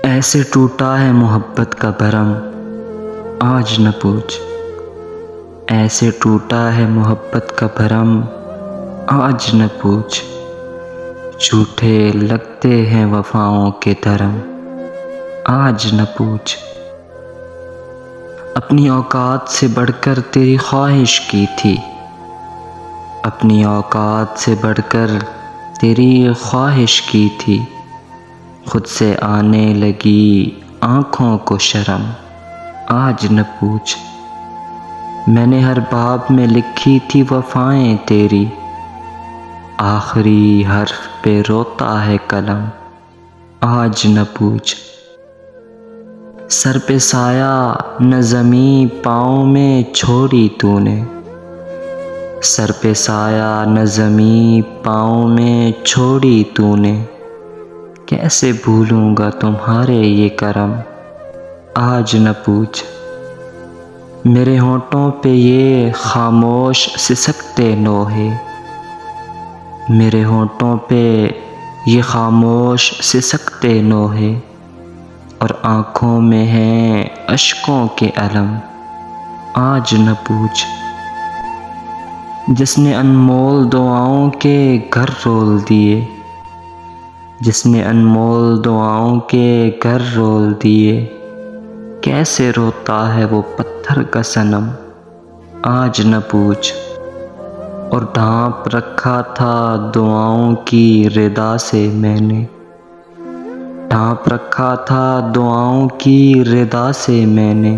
ऐसे टूटा है मोहब्बत का भरम, आज न पूछ। ऐसे टूटा है मोहब्बत का भरम, आज न पूछ। झूठे लगते हैं वफाओं के धर्म, आज न पूछ। अपनी औकात से बढ़कर तेरी ख्वाहिश की थी, अपनी औकात से बढ़कर तेरी ख्वाहिश की थी। खुद से आने लगी आँखों को शर्म, आज न पूछ। मैंने हर बाब में लिखी थी वफ़ाएं तेरी, आखिरी हर्फ पे रोता है कलम, आज न पूछ। सर पे साया न ज़मीं पाँव में छोड़ी तूने, सर पे साया न ज़मीं पाँव में छोड़ी तूने। कैसे भूलूंगा तुम्हारे ये करम, आज न पूछ। मेरे होंठों पे ये खामोश सिसकते नोहे, मेरे होंठों पे ये खामोश सिसकते नोहे। और आँखों में हैं अश्कों के अलम, आज न पूछ। जिसने अनमोल दुआओं के घर रोल दिए, जिसने अनमोल दुआओं के घर रोल दिए। कैसे रोता है वो पत्थर का सनम, आज न पूछ। और ढांप रखा था दुआओं की रिदा से मैंने, ढांप रखा था दुआओं की रिदा से मैंने।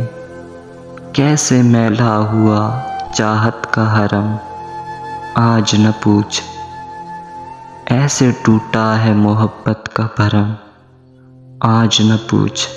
कैसे मैला हुआ चाहत का हरम, आज न पूछ। ऐसे टूटा है मोहब्बत का भरम, आज न पूछ।